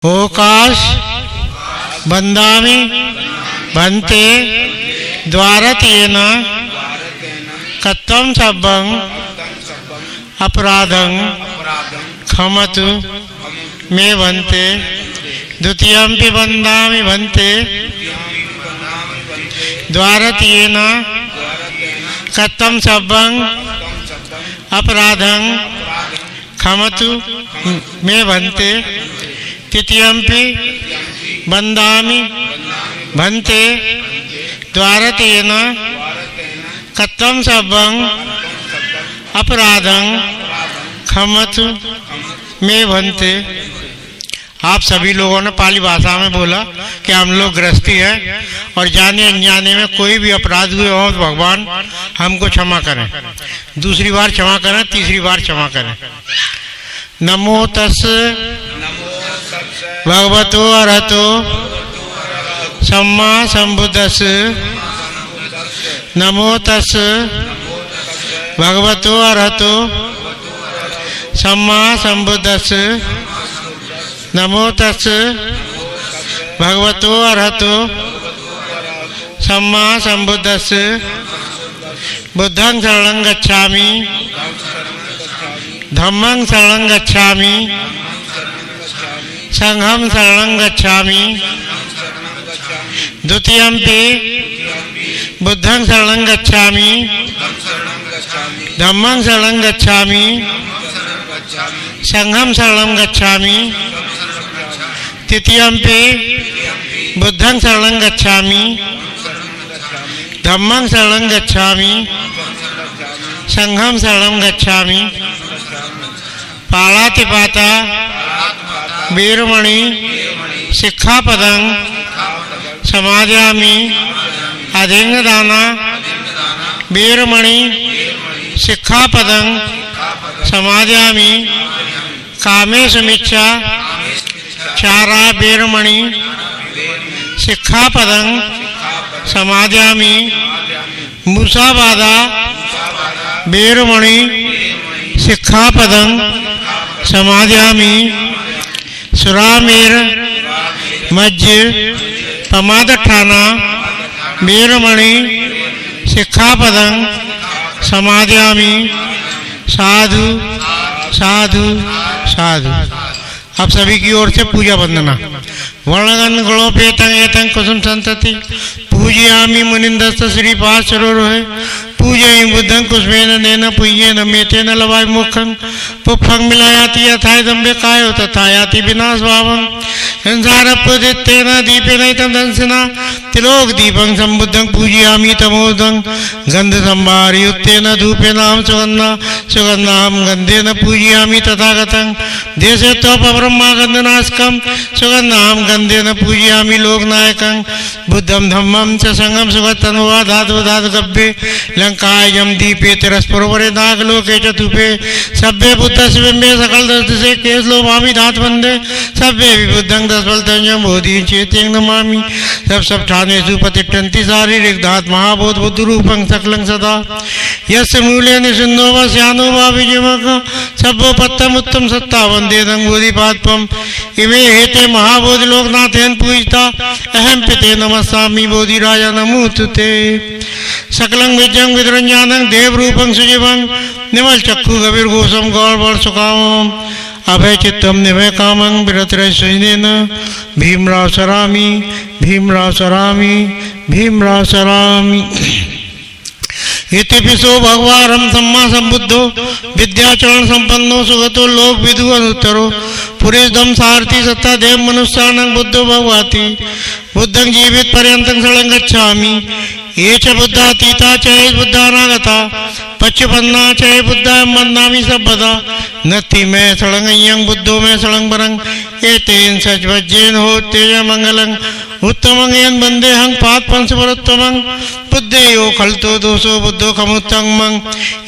ओकाश बंदामि भन्ते द्वारतेन कत्वं सब्बं अपराधं क्षमतु मे भन्ते द्वितीयंपि बंदामि भन्ते द्वारतेन कत्वं सब्बं अपराधं क्षमतु मे भन्ते तृतीयंपि बंदामि भन्ते द्वारतेन कत्वं सब्बं अपराधं क्षमतु मे भन्ते। आप सभी लोगों ने पाली भाषा में बोला कि हम लोग गृहस्थी हैं और जाने अनजाने में कोई भी अपराध हुए हो तो भगवान हमको क्षमा करें। दूसरी बार क्षमा करें, तीसरी बार क्षमा करें। नमो तस् भगवतो अरहतो सम्मा संबुद्धस्स। नमो तस् भगवतो अरहतो सम्मा संबुद्धस्स। नमो तस् भगवतो अरहतो सम्मा संबुद्धस्स। बुद्धं शरणं गच्छामि धम्मं शरणं गच्छामि संघं शरणं गच्छामि। द्वितीयंपि बुद्धं शरणं गच्छामि धम्मं शरणं गच्छामि संघं शरणं गच्छामि। तृतीयंपि बुद्धं शरणं गच्छामि धम्मं शरणं गच्छामि संघं शरणं गच्छामि। पाणातिपाता वीरमणि शिक्षापदं समादयामि। अधिंगदाना वीरमणि शिक्षापदं समादयामि। कामेशमिच्छा चारा वीरमणि शिक्षापदं समादयामि। मुसावादा वीरमणि शिक्षापदं समादयामि। सुरामेर मज्ज प्रमादठाना वीरमणि शिक्षापदं समादयामि। साधु साधु साधु। आप सभी की ओर से पूजा वंदना। वर्णगन गणोपेतं एतं कुसुम संतति पूजयामि मुनिंदस्त श्रीपाद सरोरुहे। पूजयि बुद्धं कुसुमेन नेन पूज्येन मेतेन लवाय मुखं पुष्पं मिलायाति यथा दम्बे कायो तथा याति विनाश भावं। संसारपदित्तेन दीपेनैतं दंसना त्रिलोक दीपं संबुद्धं पूजयामि तमोदं। गंध संभारयुक्तेन धूपेनां सुगन्धां गंधेन पूजयामि तथागतं। देशे त्वपब्रह्मा गंधनाशकं सुगन्धां गंधेन पूजयामि लोकनायकं। बुद्धं धम्मं च संघं सुगतन्वा धातुधातु गभ्ये लंकायं दीपे तिरस्पुरवरे नागलोके च धूपे। सभ्ये बुद्धस्य बिम्बे सकल दर्शसे केशलोभामि धातवन्दे। सभ्ये विबुद्धं दशबलतंजं बोधिं चेतें नमामि। सब ठानेषु प्रतिष्ठन्ति शारीरिक धात महाबोध बुद्ध रूपं सकलं सदा। यस्य मूले निषिन्नो वा स्यानो वा विजयमक सभ्यो पत्तम उत्तम सत्ता वंदेदं बोधिपात्पम। इमे हेते महाबोधि लोकनाथेन पूजिता अहम पिते नमस्सामि बोधिराजा नमोस्तुते। सकलं विजयं विद्रंजानं देव रूपं सुजीवं निमल चक्षु गभीर घोषम गौरवर सुकामं। अभय चित्तम निभय कामं विरतरय सैनेन भीमराव सरामि भीमराव सरामि भीमराव सरामि। इतिपिसो भगवान् सम्मा संबुद्धो विद्याचरण संपन्नो सुगतो लोक विदु अनुत्तरो। पुरेशदम सारथी सत्ता देव मनुष्यानं बुद्धो भगवाति। बुद्धं जीवित पर्यन्तं शरणं गच्छामि। ये च बुद्धातीता च बुद्धानागता पच्चपन्ना च बुद्धां वन्दामि सर्वदा। नति में सड़ंगयं बुद्धो में सड़ंग बरंग। एतेन सचवज्जेन हो तेज मंगलं। उत्तमं येन वंदे हं पाद पंचवरोत्तमं। बुद्धेयो खलतो दोषो बुद्धो खमुत्तमं।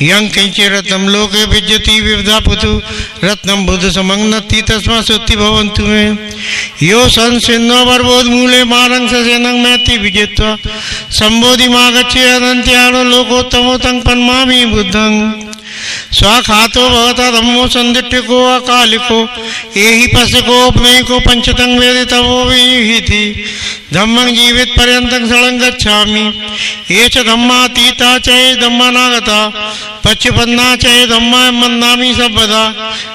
यं किंचे रत्नं लोके विद्यति विविधा पुतु। रत्नं बुद्ध समं नति तस्मा सुत्ति भवन्तु मे। यो संसिन्नो वर्बोध मूले मारं ससेनं मैति विजित्वा। संबोधि मागच्छे अनन्त्यानो लोकोत्तमो तं पन्मामि बुद्धं। स्वाखातो भवता धम्मो संदिट्टिको अकालिको एहि पश्यको उपमेको पंचतं वेदितवो विहिति धम्मं जीवित पर्यन्तं शरणं गच्छामि ये च धम्मातीता च ये धम्मानागता पच्चपन्ना च ये धम्मा मन्नामि सर्वदा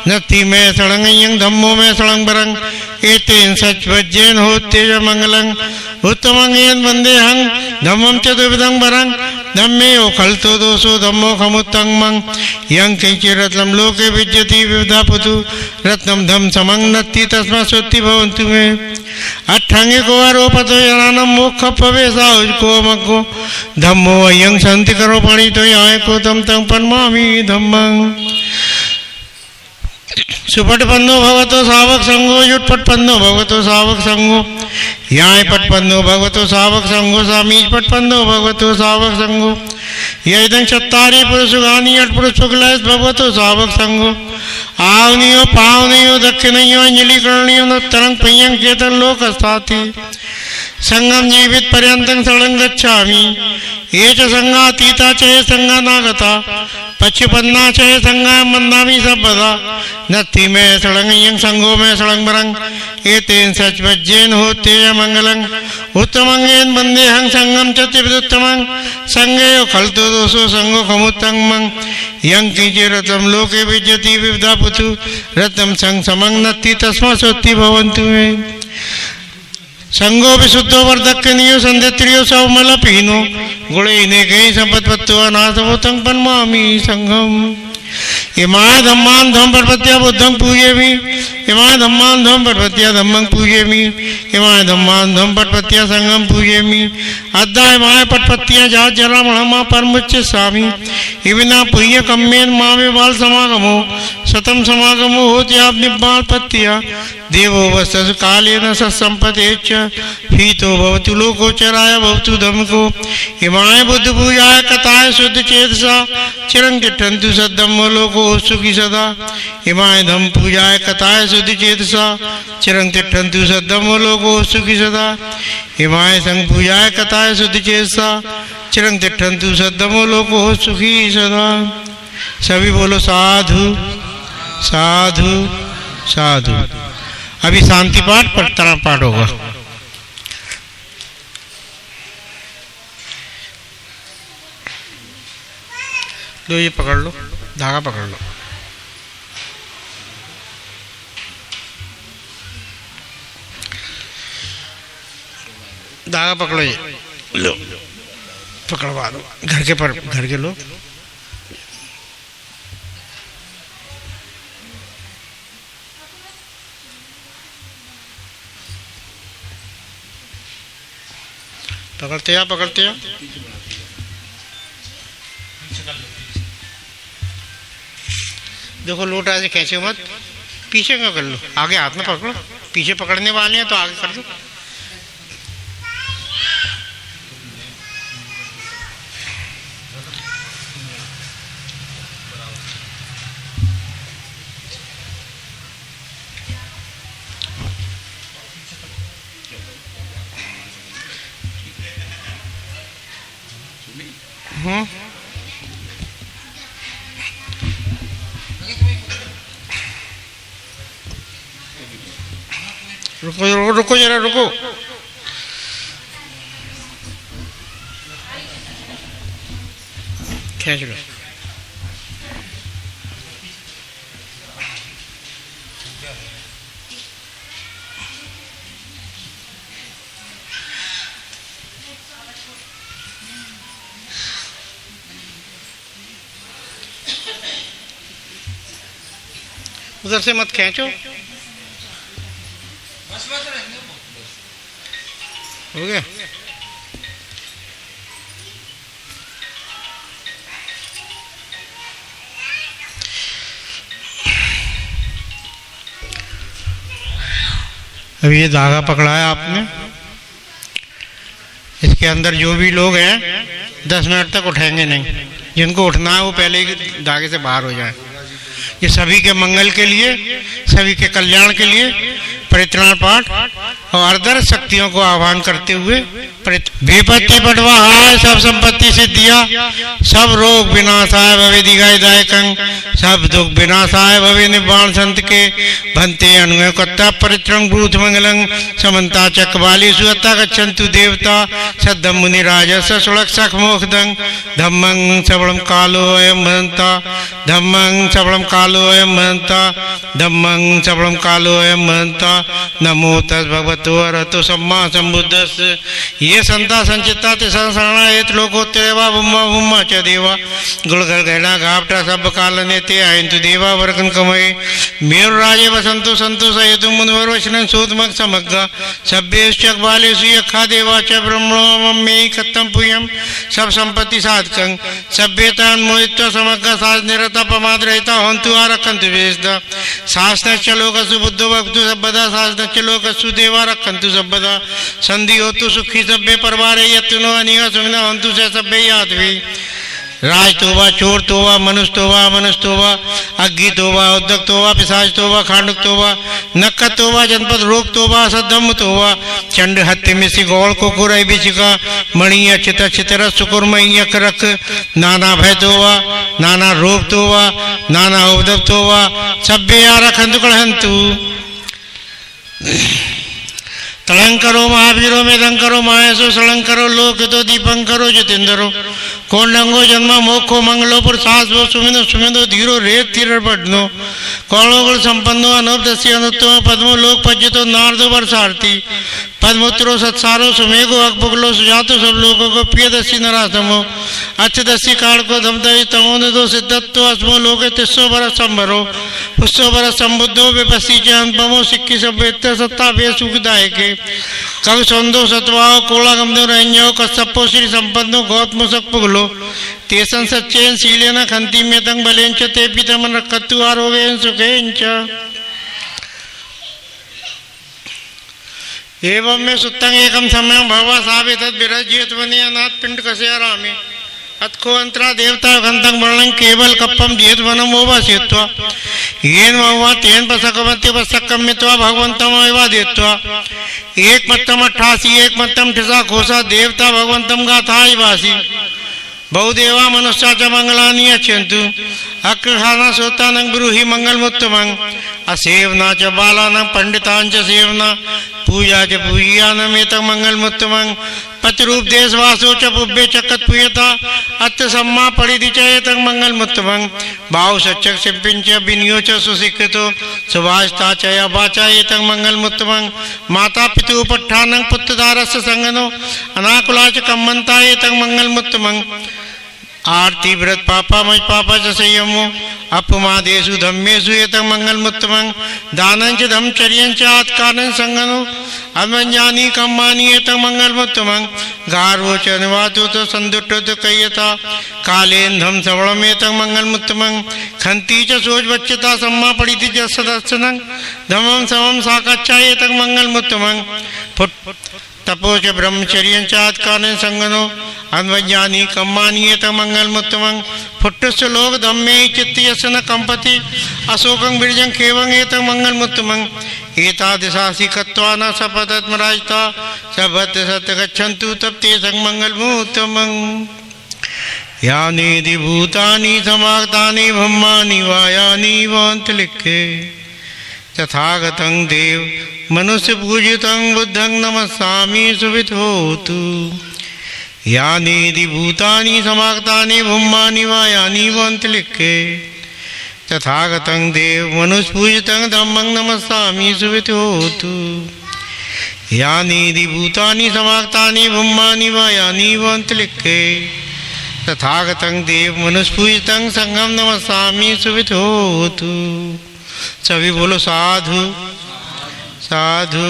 नत्ति में शरणं धम्मो में शरणं वरं एतेन सच्वज्जेन होत्येज मंगलं उत्तमं येन वन्देहं धम्मं च द्विविधं वरं धम्मे खल्तो दोषो धम्मो खमुत्तमं यं किंचिरत्नं लोके विद्यति विविधा पुतु रत्नं धम समं नत्ति तस्मात् स्वस्ति भवन्तु मे अट्ठांगे को आरोपतो यनानं मोक्ष प्रवेशा को मग्गो धम्मो अयं शांति करो पाणी तो यहाँ को तम तम पन्मामि धम्मं सुपटपन्नो भगवतो सावक संगो युटपटपन्नो भगवतो सावक संगो यहाँ पटपन्नो भगवतो सावक संगो सामीज पटपन्नो भगवतो सावक संगो यदं चत्तारी पुरुषगानी अट पुरुषुगलस भगवतो सावक संगो आवनियो पावनियो दक्षिणयो अंजलि करणियो नोत्तरं पय्यं चेतन लोक स्थाति संगम जीवित पर्यन्तं शरणं गच्छामि ये च संगातीता च ये संगानागता पच्चपन्ना च ये संगा मन्नामि सर्वदा नत्ति में शरणं संगो में शरणं वरं एतेन सच्वज्जेन होत्येज मंगलं उत्तमं येन वन्देहं संगं च त्रिविधोत्तमं संगे खल्तो दोषो संगो खमुत्तमं यं किंचिरत्नं लोके विद्यति विविधा पुतु रत्नं संग समं नत्ति तस्मात् स्वस्ति भवन्तु मे संगो विशुद्धो वर्धक्यनियो संधित्रियो सौमल पीनो गुणे इन्हें कहीं संपत्पत्तो अनाथवोतं पन्मामि संगम इमाय धम्मान धम परपत्या बुद्धं पूजेमि इमाय धम्मान धम परपत्या धम्मं पूजेमि इमाय धम्मान धम परपत्या संगम पूजेमि अद्धा इमाय पटपत्या जात जरा मणमा परमुच्च स्वामी इविना पुण्य कम्मेन मावे बाल समागमो सतम समागमो होत्या निब्बाल पत्या देवो वस्तु कालेन सत्संपतेच्च फीतो भवतु लोकोचराय भवतु धम्मको इमाय बुद्ध पूजाय कथाय शुद्ध चेतसा चिरं तिष्ठन्तु सद्धम्मो लोको सुखी सदा इमाय धम्म पूजाय कथाय शुद्ध चेतसा चिरं तिष्ठन्तु सद्धम्मो लोको सुखी सदा इमाय संग पूजाय कथाय शुद्ध चेतसा चिरं तिष्ठन्तु सद्धम्मो लोको सुखी सदा। सभी बोलो साधु साधु साधु। अभी शांति पाठ प्रथना पाठ होगा। लो ये पकड़ लो, धागा पकड़ लो। धागा पकड़ो, ये लो पकड़वा दो। घर के लोग पकड़ते हैं। देखो लोटा ऐसे खींचे मत, पीछे का कर लो, आगे हाथ में पकड़ो। पीछे पकड़ने वाले हैं तो आगे कर दो। रुको जरा रुको। खींच लो। उधर से मत खींचो। हो गया। अब ये धागा पकड़ा है आपने, इसके अंदर जो भी लोग हैं 10 मिनट तक उठेंगे नहीं। जिनको उठना है वो पहले ही धागे से बाहर हो जाए। ये सभी के मंगल के लिए, सभी के कल्याण के लिए परित्राण पाठ और अर्धर शक्तियों को आह्वान करते हुए विपत्ति पटवाहाय सब संपत्ति सिद्धिया सब रोग विनाशाय भवे दिगायदायकं सब दुख विनाशाय भवे निब्बाण संत के भंते अनुय कत्ता परित्रंग भूत मंगलं समन्ता चक्रवाली सुअता गच्छन्तु देवता सद्धम मुनि राजस सुलक्षक मोक्षदं धम्मं सबलं कालो अयं भवन्ता धम्मं सबलं कालो अयं भवन्ता धम्मं सबलं कालो अयं भवन्ता नमो तस् भगवतो अरहतो सम्मा सम्बुद्धस्स ये संता संचिता ते संसरणा एत लोकोत्तरेवा बुम्मा बुम्मा च देवा गुलगर गहना गापटा सब काल नेते आयन्तु देवा वर्गन कमये मेरु राजे वसंतो संतो सयतु मुनिवर वचनं सोतमक समग्गा सभ्येश्चक बालेषु यखा देवा च ब्रह्मणो मे कत्तं पुयं सब संपत्ति साधकं सभ्यतान मोहित्वा समग्गा साज निरता प्रमाद रहता हंतु आरक्षन्तु वेशदा शास्त्रश्च लोकसु बुद्धो भक्तु सबदा शास्त्रश्च लोकसु देवा रक्षन्तु सबदा संधि होतु सुखी सभ्य परवारे यत्नो अनिगा सुमिना हंतु से सभ्य यादवी राज तोबा चोर तोबा मनुष्य तोबा अग्गी तोबा उद्दक तोबा पिशाच तोबा खांडक तोबा नक्कत तोबा जनपद रोग तोबा सद्धम तोबा चंड हत्य मिसी गौड़ कुकुर बिचिका मणि अचित चितर सुकुरमय रख नाना भय तोबा नाना रोग तोबा नाना उपद्रव तोबा सभ्य आरखंतु कड़हंतु तलंकरो महावीरो मेदंकरो मायसो सलंकरो लोक तो दीपंकरो जितेंद्रो कोंडंगो जन्म मोखो मंगलो पर सासो सुमिनो सुमिनो धीरो रेत तीर पढ़नो कौलोगुल संपन्नो अनोपदस्य अनुत्तम पद्मो लोक पज्यतो नारदो वर्षार्थी पद्मोत्रो सत्सारो सुमेघो अकबुगलो सुजातो सब लोगों को प्रियदस्सी नरासमो अच्छदस्सी काल को धमदई तमोन दो सिद्धत्तो अस्मो लोके तिस्सो बरस संभरो पुस्सो बरस संबुद्धो विपस्सी च अनुपमो सिक्की सब वेत्त सत्ता वे सुखदाय के कग संदो सत्वाओ कोला गमदो रंजो कस्सप्पो श्री संपन्नो गौतमो सकपुगलो तेसन सच्चेन शीलेन खंती में तंग बलेंच ते पितमन रखत्तु आरोगेन सुखेंच एवं में सुत्तंग एकम समय भगवा सावे तद विरज्यत वने अनाथ पिंड कसे रामे अत्को अंतरा देवता गंतंग वर्णं केवल कप्पम जेत वनम ओवा सेत्वा येन ववा तेन पसकमत्य पसकम्मित्वा भगवंतम एवा देत्वा एक मत्तम 88 एक मत्तम ठिसा खोसा देवता भगवंतम गाथाय वासी बहुदेवा मनुष्या च मंगलानि अच्यन्तु अक्रहाना सोतानं ब्रूहि मंगलमुत्तमं असेवना च बालानं पंडितां च सेवना पूजा च पूज्यानं एतं मंगलमुत्तमं पतिरूप देशवासो च पुब्बे चकत पूयता अत्त सम्मा पड़िति च एतं मंगलमुत्तमं भाव सच्चक सिप्पिंच विनियो च सुशिक्षितो सुभाषता च वाचा एतं मंगलमुत्तमं माता पितु पट्ठानं पुत्रदारस्य संगनो अनाकुला च कम्मन्ता एतं मंगलमुत्तमं आरती व्रत पापा मज पापा च संयमो अपमादेषु धम्मेषु एतं मंगलमुत्तमं दानं च धम्मचर्यं च आत्कारं संगनो अमंजानी कम्मानी एतं मंगलमुत्तमं गार्वो च निवातो तो संदुट्टो तो कय्यता कालेन धम श्रवणम् एतं मंगलमुत्तमं खंती च सोच बच्चता सम्मा पड़िति च सदस्सनं धम्मं समं साकच्चा एतं मंगलमुत्तमं फुट तपो च ब्रह्मचर्यं च आत्कारं संगनो अन्वज्ञानी कम्मानी एतं मंगलमुत्तमं फुट्टस्य लोक धम्मे चित्तयस्य न कंपति अशोकं बीर्जं खेवं एतं मंगलमुत्तमं एतादृशासि कत्वा न सपदत्मराजता सबत सत्य गच्छन्तु तब तेषं मंगलमुत्तमं यानि भूतानि समागतानि ब्रह्माणि वायानि वान्तलिखे तथागतं देव मनुष्य पूजितं बुद्धं नमस्सामि सुविधोतु यानि भूतानि समागतानि ब्रह्माणि वायानि वान्तलिखे तथागतं देव मनुष्य पूजितं धम्मं नमस्सामि सुविधोतु यानि भूतानि समागतानि ब्रह्माणि वायानि वान्तलिखे तथागतं देव मनुष्य पूजितं संघं नमस्सामि सुविधोतु सभी बोलो साधु साधु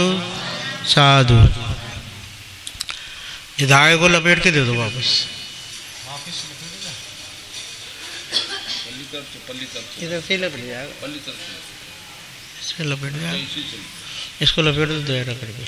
साधु। ये धागे को लपेट के दे दो वापस इधर से लपेट जाएगा इसमें लपेट जाएगा इसको लपेट दो दायरा करके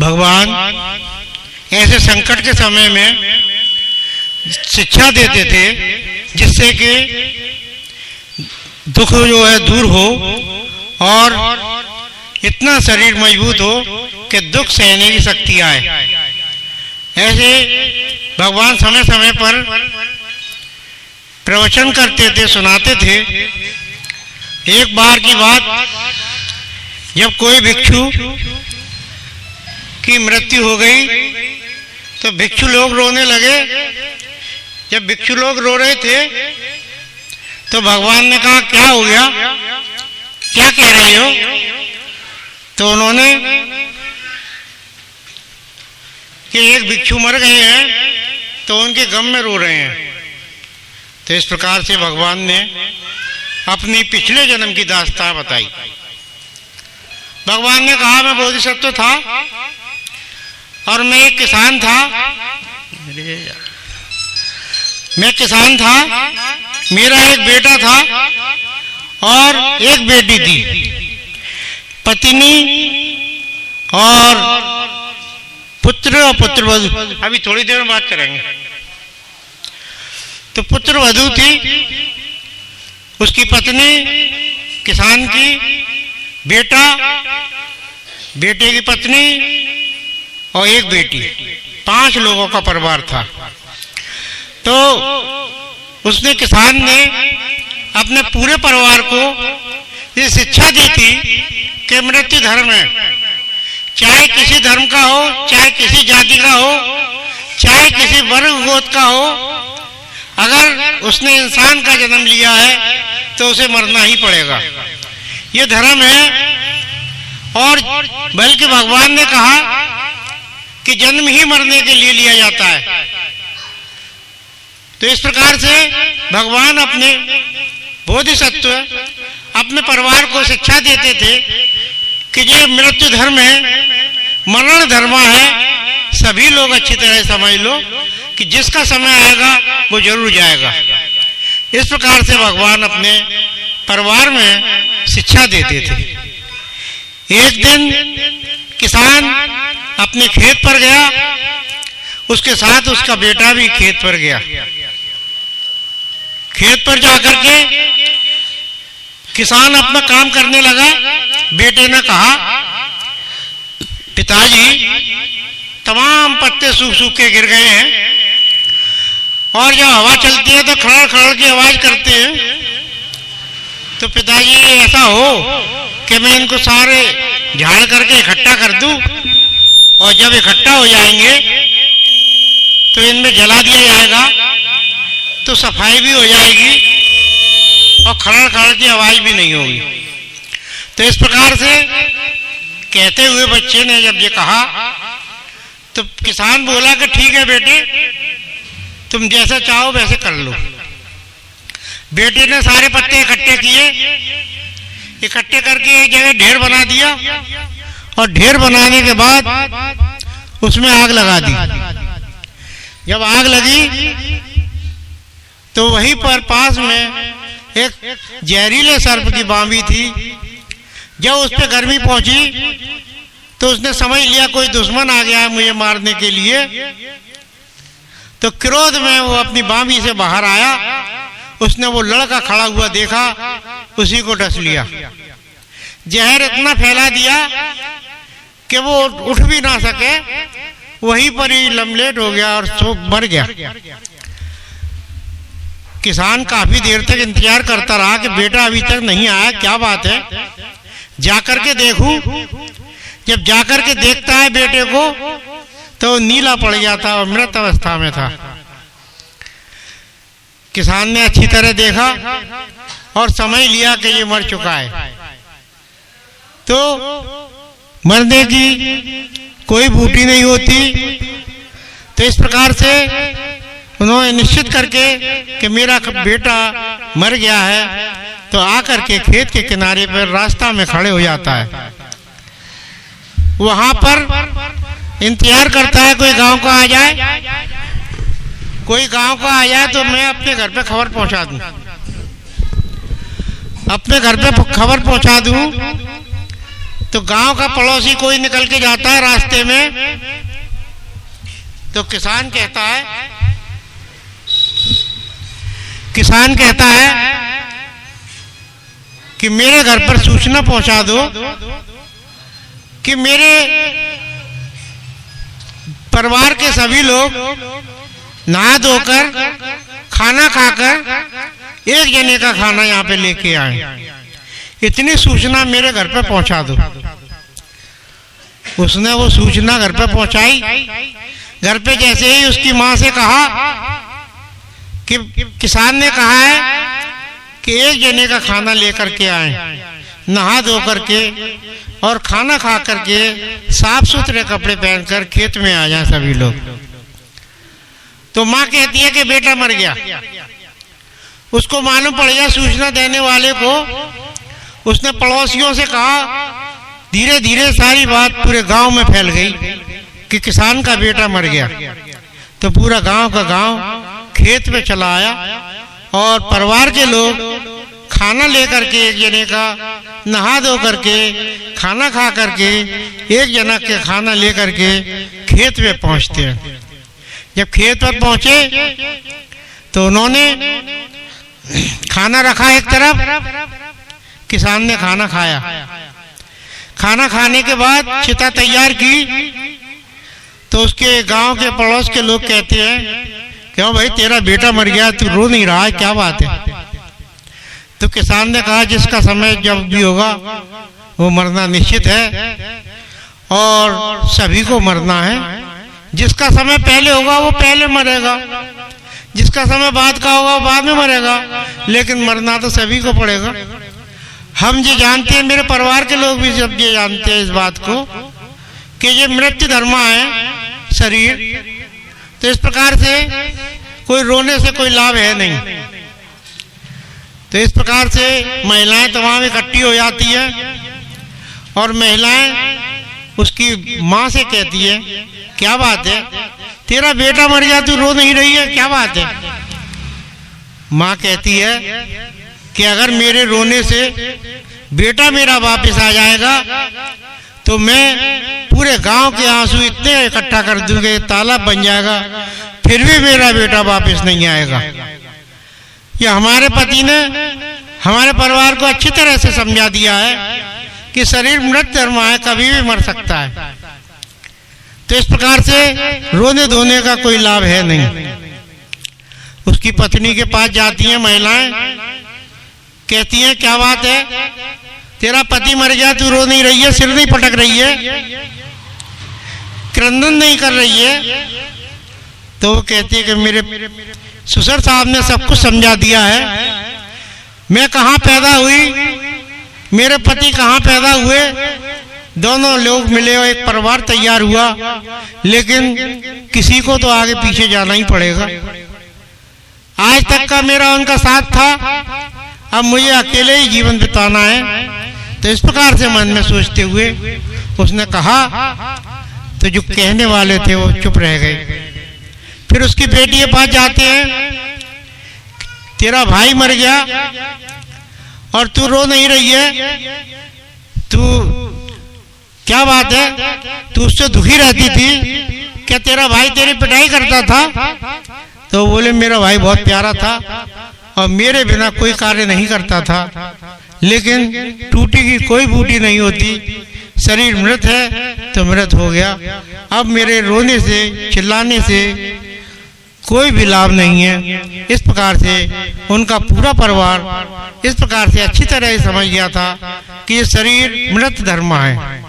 भगवान ऐसे संकट के समय में शिक्षा देते थे जिससे कि दुख जो है दूर हो और इतना शरीर मजबूत हो कि दुख सहने की शक्ति आए। ऐसे भगवान समय समय पर प्रवचन करते थे, सुनाते थे। एक बार की बात, जब कोई भिक्षु की मृत्यु हो गई तो भिक्षु लोग रोने लगे। जब भिक्षु लोग रो रहे थे तो भगवान ने कहा, क्या हो गया, क्या कह रहे हो? तो उन्होंने कि एक भिक्षु मर गए हैं तो उनके गम में रो रहे हैं। तो इस प्रकार से भगवान ने अपनी पिछले जन्म की दास्तां बताई। भगवान ने कहा, मैं बोधिसत्व था और मैं एक किसान था। मैं किसान था, मेरा एक बेटा था और एक बेटी थी। पत्नी और पुत्र और पुत्रवधू, अभी थोड़ी देर में बात करेंगे। तो पुत्रवधू थी, उसकी पत्नी किसान की, बेटा, बेटे की पत्नी और एक बेटी, 5 लोगों का परिवार था। तो उसने, किसान ने अपने पूरे परिवार को ये शिक्षा दी थी कि मृत्यु धर्म है। चाहे किसी धर्म का हो, चाहे किसी जाति का हो, चाहे किसी वर्ग गोत्र का हो, अगर उसने इंसान का जन्म लिया है तो उसे मरना ही पड़ेगा। ये धर्म है। और बल्कि भगवान ने कहा कि जन्म ही मरने के लिए लिया जाता है। तो इस प्रकार से भगवान अपने बोधिसत्व अपने परिवार को शिक्षा देते थे कि ये मृत्यु धर्म है, मरण धर्म है। सभी लोग अच्छी तरह समझ लो कि जिसका समय आएगा वो जरूर जाएगा। इस प्रकार से भगवान अपने परिवार में शिक्षा देते थे। एक दिन किसान अपने खेत पर गया, उसके साथ उसका बेटा भी खेत पर गया। खेत पर जाकर के किसान अपना काम करने लगा। बेटे ने कहा, पिताजी, तमाम पत्ते सूख सूख के गिर गए हैं और जब हवा चलती है तो खड़ड़ खड़ड़ की आवाज करते हैं। तो पिताजी, ऐसा हो कि मैं इनको सारे झाड़ करके इकट्ठा कर दूं और जब इकट्ठा हो जाएंगे तो इनमें जला दिया जाएगा तो सफाई भी हो जाएगी और खड़ड़ खड़ड़ की आवाज भी नहीं होगी। तो इस प्रकार से कहते हुए बच्चे ने जब ये कहा तो किसान बोला कि ठीक है बेटे, तुम जैसा चाहो वैसे कर लो। बेटे ने सारे पत्ते इकट्ठे किए, इकट्ठे करके एक जगह ढेर बना दिया और ढेर बनाने के बाद उसमें आग लगा दी। जब आग लगी तो वहीं पर पास में एक जहरीले सर्प की बांबी थी। जब उस पर गर्मी पहुंची तो उसने समझ लिया कोई दुश्मन आ गया है मुझे मारने के लिए। तो क्रोध में वो अपनी बांबी से बाहर आया। उसने वो लड़का खड़ा हुआ देखा, उसी को डस लिया। जहर इतना फैला दिया कि वो उठ भी ना सके, वहीं पर ही लमलेट हो गया और सो मर गया। किसान काफी देर तक इंतजार करता रहा कि बेटा अभी तक नहीं आया, क्या बात है, जाकर के देखूं। जब जाकर के देखता है बेटे को तो नीला पड़ गया था और मृत अवस्था में था। किसान ने अच्छी तरह देखा और समझ लिया कि ये मर चुका है। तो मरने की कोई बूटी नहीं होती। तो इस प्रकार से उन्होंने निश्चित करके कि मेरा बेटा मर गया है तो आकर के खेत के किनारे पर रास्ता में खड़े हो जाता है। वहां पर इंतजार करता है कोई गांव का आ जाए, कोई गांव का आ जाए तो मैं अपने घर पे खबर पहुंचा दूं, अपने घर पे खबर पहुंचा दूं। तो गांव का पड़ोसी कोई निकल के जाता है रास्ते में, तो किसान कहता है कि मेरे घर पर सूचना पहुंचा दो कि मेरे परिवार के सभी लोग नहा धोकर खाना खाकर एक जने का खाना यहाँ पे लेके आए, इतनी सूचना मेरे घर पे पहुंचा दो। उसने वो सूचना घर पे पहुंचाई। घर पे जैसे ही उसकी माँ से कहा कि किसान ने कहा है कि एक जने का खाना लेकर के आए, नहा धो करके और खाना खा करके साफ सुथरे कपड़े पहनकर खेत में आ जाए सभी लोग। तो माँ कहती है कि बेटा मर गया। उसको मालूम पड़ गया सूचना देने वाले को। उसने पड़ोसियों से कहा, धीरे धीरे सारी बात पूरे गांव में फैल गई कि किसान का बेटा मर गया। तो पूरा गांव का गांव खेत में चला आया और परिवार के लोग खाना लेकर के एक जने का नहा धो करके खाना खा करके एक जना के खाना लेकर के खेत में पहुंचते हैं। जब खेत पर पहुंचे तो उन्होंने खाना रखा एक तरफ, किसान ने खाना खाया। खाना खाने के बाद चिता तैयार की तो उसके गांव के पड़ोस के लोग कहते हैं, क्यों भाई तेरा बेटा मर गया, तू रो नहीं रहा है, क्या बात है? तो किसान ने कहा, जिसका समय जब भी होगा वो मरना निश्चित है और सभी को मरना है। जिसका समय पहले होगा वो पहले मरेगा, जिसका समय बाद का होगा वो बाद में मरेगा, लेकिन मरना तो सभी को पड़ेगा। हम ये जानते हैं, मेरे परिवार के लोग भी सब ये जानते हैं इस बात को कि ये मृत्यु धर्म है शरीर। तो इस प्रकार से कोई रोने से कोई लाभ है नहीं। तो इस प्रकार से महिलाएं तमाम इकट्ठी हो जाती है और महिलाएं उसकी माँ से कहती है, क्या बात है, तेरा बेटा मर गया, तू रो नहीं रही है, क्या बात है? माँ कहती है कि अगर मेरे रोने से बेटा मेरा वापस आ जाएगा तो मैं पूरे गांव के आंसू इतने इकट्ठा कर दूंगा, तालाब बन जाएगा, फिर भी मेरा बेटा वापस नहीं आएगा। ये हमारे पति ने हमारे परिवार को अच्छी तरह से समझा दिया है कि शरीर मृत धर्म है, कभी भी मर सकता है। तो इस प्रकार से रोने धोने का कोई लाभ है नहीं। उसकी पत्नी के पास जाती हैं महिलाएं, कहती हैं, क्या बात है, तेरा पति मर गया, तू रो नहीं रही है, सिर नहीं पटक रही है, क्रंदन नहीं कर रही है? तो वो कहती है कि मेरे ससुर साहब ने सब कुछ समझा दिया है। मैं कहाँ पैदा हुई, मेरे पति कहाँ पैदा हुए, दोनों लोग मिले और एक परिवार तैयार हुआ, लेकिन किसी को तो आगे पीछे जाना ही पड़ेगा। आज तक का मेरा उनका साथ था, अब मुझे अकेले ही जीवन बिताना है। तो इस प्रकार से मन में सोचते हुए उसने कहा, तो जो कहने वाले थे वो चुप रह गए। फिर उसकी बेटी के पास जाते हैं, तेरा भाई मर गया और तू रो नहीं रही है, तू क्या बात है, तू उससे दुखी रहती थी क्या, तेरा भाई तेरी पिटाई करता था? तो बोले, मेरा भाई बहुत प्यारा था और मेरे बिना कोई कार्य नहीं करता था, लेकिन टूटी की कोई बूटी नहीं होती, शरीर मृत है तो मृत हो गया। अब मेरे रोने से चिल्लाने से कोई भी लाभ नहीं है। इस प्रकार से उनका पूरा परिवार इस प्रकार से अच्छी तरह समझ गया था कि ये शरीर मृत धर्म है।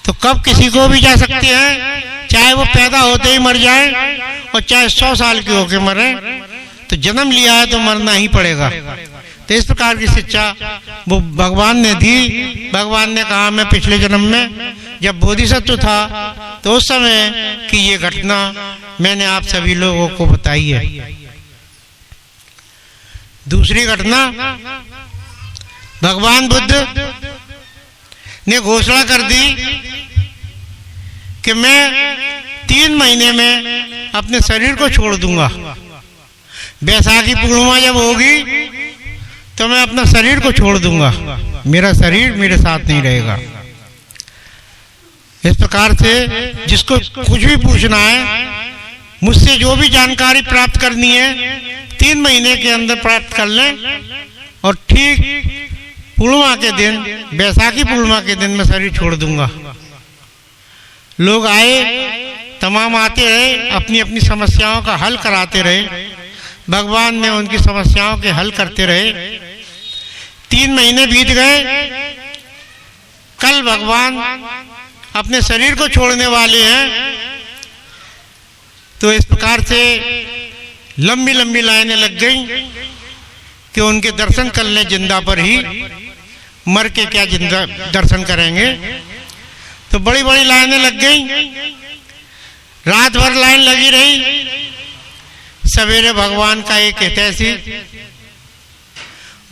तो कब किसी को भी जा सकते हैं, चाहे वो पैदा होते ही मर जाए और चाहे 100 साल के होके मरे, तो जन्म लिया है तो मरना ही पड़ेगा। तो इस प्रकार की शिक्षा वो भगवान ने दी। भगवान ने कहा, मैं पिछले जन्म में जब बोधिसत्व था तो उस समय की ये घटना मैंने आप सभी लोगों को बताई है। दूसरी घटना, भगवान बुद्ध ने घोषणा कर दी कि मैं 3 महीने में अपने शरीर को छोड़ दूंगा। बैसाखी पूर्णिमा जब होगी तो मैं अपना शरीर को छोड़ दूंगा, मेरा शरीर मेरे साथ नहीं रहेगा। इस प्रकार से जिसको कुछ भी पूछना है, मुझसे जो भी जानकारी प्राप्त करनी है 3 महीने के अंदर प्राप्त कर लें, और ठीक पूर्णिमा के दिन, बैसाखी पूर्णिमा के दिन मैं शरीर छोड़ दूंगा। लोग आए, तमाम आते रहे, अपनी अपनी समस्याओं का हल कराते रहे, भगवान ने उनकी समस्याओं के हल करते रहे। 3 महीने बीत गए, कल भगवान अपने शरीर को छोड़ने वाले हैं। तो इस प्रकार से लंबी लंबी लाइनें लग गई कि उनके दर्शन कर लें जिंदा पर ही, मर के क्या जिंदा दर्शन करेंगे। तो बड़ी बड़ी लाइनें लग गई, रात भर लाइन लगी रही। सवेरे भगवान का एक हितैषी